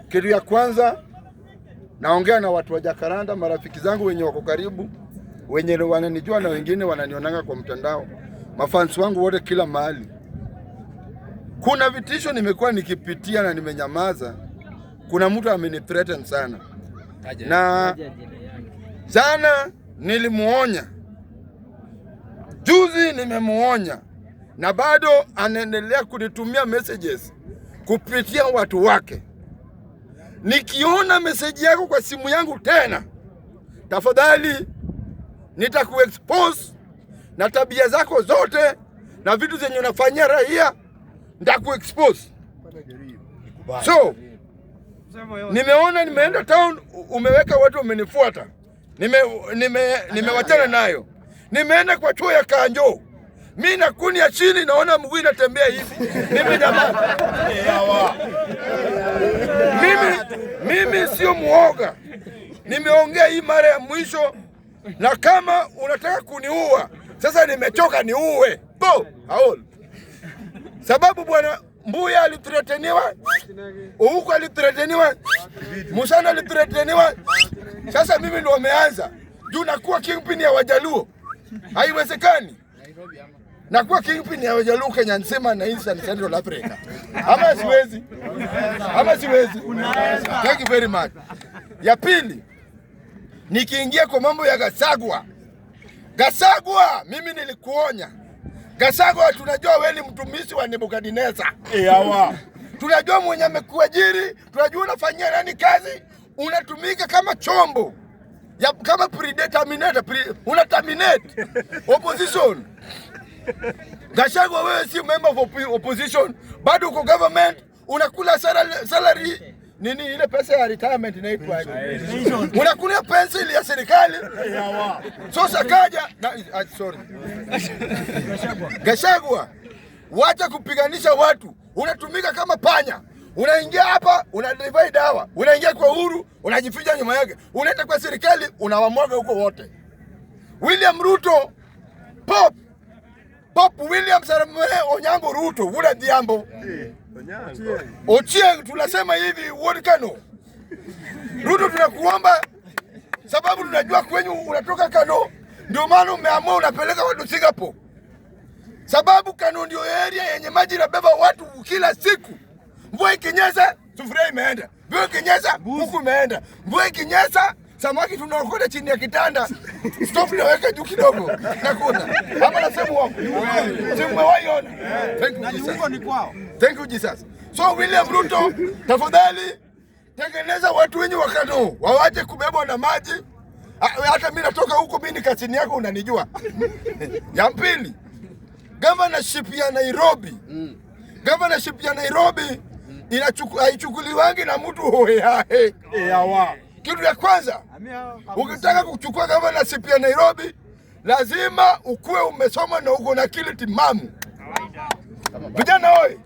Kitu ya kwanza naongea na watu wa Jacaranda, marafiki zangu wenye wako karibu, wenye wananijua na wengine wananionanga kwa mtandao, mafans wangu wote kila mahali. Kuna vitisho nimekuwa nikipitia na nimenyamaza. Kuna mtu amenithreaten sana. Na jana nilimuonya. Juzi nimemuonya. Na bado anaendelea kunitumia messages kupitia watu wake. Nikiona message yako kwa simu yangu tena, tafadhali nitakuexpose na tabia zako zote na vitu zenye unafanyia raia nitakuexpose. So nimeona nimeenda town, umeweka watu wamenifuata. Nimewachana nayo. Nimeenda kwa chuo ya Kanjo. Mimi na kuni ya chini naona mguu inatembea hivi. Mimi jamaa. Mimi sio muoga. Nimeongea hii mara ya mwisho, na kama unataka kuniua, sasa nimechoka niue. Go, haul. Sababu bwana Mbuya alitreteniwa, Ouko alitreteniwa, Musana alitreteniwa. Sasa mimi ndo wameanza. Juu nakuwa kingpin ya Wajaluo. Haiwezekani. Nakuwa kingpin ya Wajaluo Kenya nzima na Eastern Central Africa. Ama siwezi. Thank you very much. Ya pili, nikiingia kwa mambo ya Gachagua. Gachagua, mimi nilikuonya. Gachagua, tunajua wewe ni mtumishi wa Nebukadneza. Tunajua mwenye amekuajiri, tunajua unafanyia nani kazi, unatumika kama chombo. Kama predeterminator, unaterminate opposition. Gachagua, wewe si member of opposition, bado uko government, unakula salary nini ile pesa ya retirement inaitwa? Unakula pension ya serikali. So Sakaja, sorry. Gachagua, wacha kupiganisha watu. Unatumika kama panya. Unaingia hapa, unadivide dawa. Unaingia kwa Uhuru, unajificha nyuma yake. Unaenda kwa serikali, unawamwaga huko wote. William Ruto, Pop William Samoei Onyango Ruto, ule Dhiambo. Ochieng, tunasema hivi, Kano. Ruto, tunakuomba sababu tunajua kwenye unatoka Kano, ndio maana umeamua unapeleka watu Singapore. Sababu Kano ndio area yenye maji inabeba watu kila siku. Mvua ikinyesha, sufuria imeenda. Mvua ikinyesha, kuku imeenda. Mvua ikinyesha, samaki tunaokota chini ya kitanda. Stove naweka juu kidogo. Nakuna. Hapa nasema wako. Simewahi ona. Thank you Jesus. So William Ruto, tafadhali tengeneza watu wenye wa Kano wawache kubebwa na maji. Hata mimi natoka huko, mimi ni kazini yako, unanijua. Ya pili, governorship ya Nairobi. Governorship ya Nairobi haichukuliwangi na mtu hohehahe. Kitu ya kwanza, ukitaka kuchukua governorship ya Nairobi, lazima ukuwe umesoma na uko na akili timamu. Vijana oi!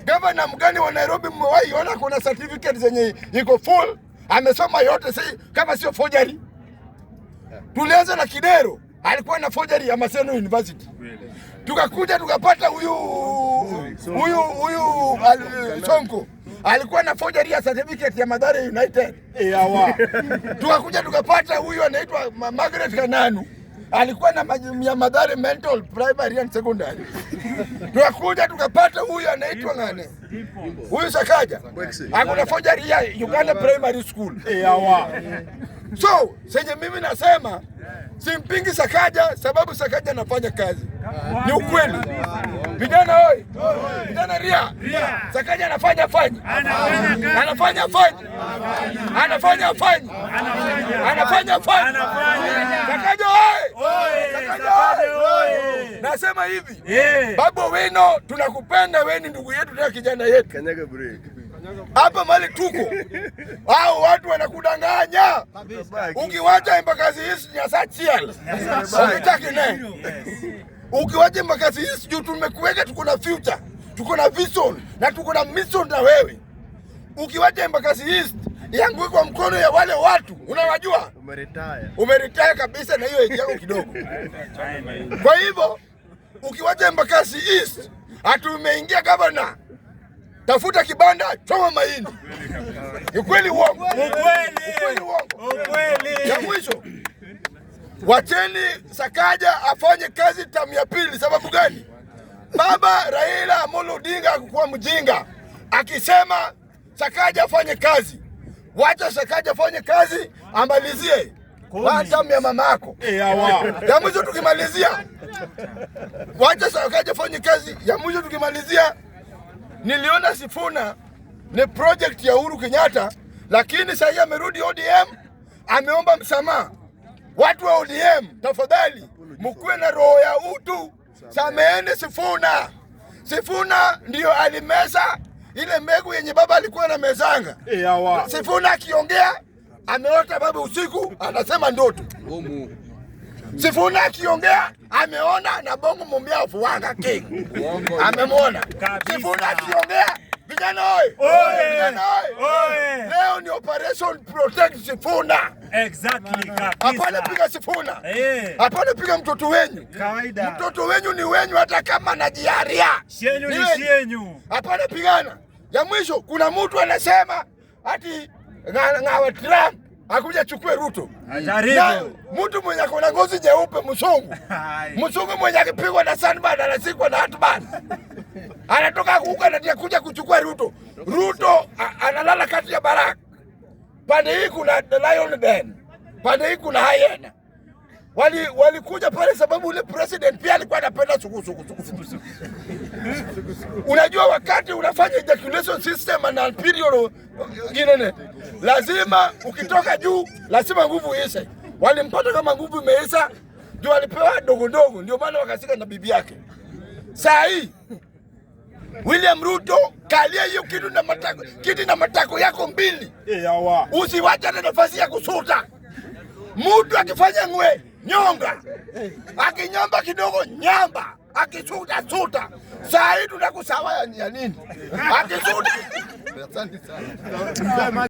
Governor mgani wa Nairobi mmewahi ona kuna certificate zenye iko full, amesoma yote, kama sio forgery? Tulianza na Kidero, alikuwa na forgery ya Maseno University. Tukakuja tukapata huyu Sonko, alikuwa na forgery ya certificate ya Mathare United. Tukakuja tukapata huyu anaitwa Margaret Kananu, alikuwa na ya Mathare Mental Primary and Secondary. Tukakuja tukapata huyu anaitwa ngane, huyu Sakaja, akona forgery ya Uganda Primary School. So senye mimi nasema simpingi Sakaja, sababu Sakaja anafanya kazi. Ni ukweli. Vijana oi! Vijana ria! Sakaja anafanya fanyi. Sakaja oi! Nasema hivi, Babu Owino, tunakupenda, wewe ni ndugu yetu na kijana yetu. Kanyaga break. Hapa mali tuko. Hao watu wanakudanganya. Ukiwacha Embakasi East nyasachial. Ukitaki nini? Ukiwacha Embakasi East juu tumekuweka, tuko na future, tuko na vision na tuko na mission na wewe. Ukiwacha Embakasi East yangu kwa mkono ya wale watu, unawajua? Umeretire kabisa na hiyo yako kidogo. Kwa hivyo ukiwacha Embakasi East, atu umeingia governor. tafuta kibanda, choma mahindi. Ni kweli uongo? Ukweli uongo. Ya mwisho, wacheni Sakaja afanye kazi tamu ya pili. Sababu gani? Baba Raila Amolo Odinga hakuwa mjinga akisema Sakaja afanye kazi. Wacha Sakaja afanye kazi, amalizie tamu ya mama yako. Ya mwisho tukimalizia, wacha Sakaja afanye kazi. Ya mwisho tukimalizia, niliona Sifuna ni project ya Uhuru Kenyatta, lakini sasa amerudi ODM, ameomba msamaha. Watu wa ODM, tafadhali mkuwe na roho ya utu, sameeni Sifuna. Sifuna ndio alimeza ile mbegu yenye baba alikuwa na mezanga. Sifuna akiongea ameota baba usiku, anasema ndoto. Sifuna akiongea ameona na bongo mumbia ufuwanga king. Amemwona. Sifuna akiongea, vijana oi. Vijana oi. Leo ni operation protect Sifuna. Exactly. Hapana piga Sifuna. Hapana piga mtoto wenyu. Kawaida. Mtoto wenyu ni wenyu hata kama na diarrhea. Shenyu ni shenyu. Hapana pigana. Ya mwisho, kuna mtu anasema ati ngawa Trump akuja chukue Ruto. Na mtu mwenye akona ngozi nyeupe mzungu. Mzungu mwenye akipigwa na sunburn anasikwa na heartburn. Anatoka kuuka na kuja kuchukua Ruto. Ruto analala kati ya baraka. Pande hii kuna lion den. Pande hii kuna hyena. Walikuja pale sababu ule president pia alikuwa anapenda suku. Unajua wakati unafanya ejaculation system na period ingine, lazima ukitoka juu lazima nguvu ishe. Walimpata kama nguvu imeisha, ndio alipewa dogo, ndio maana wakasika na bibi yake. Saa hii William Ruto, kalia hiyo kitu na matako yako mbili. Usiwache nafasi ya kusuta. Mtu akifanya ngwe, nyonga. Akinyamba kidogo, nyamba. Akisuta, suta. Saa hii tunakusawa ya nini? Akisuta. Asante sana.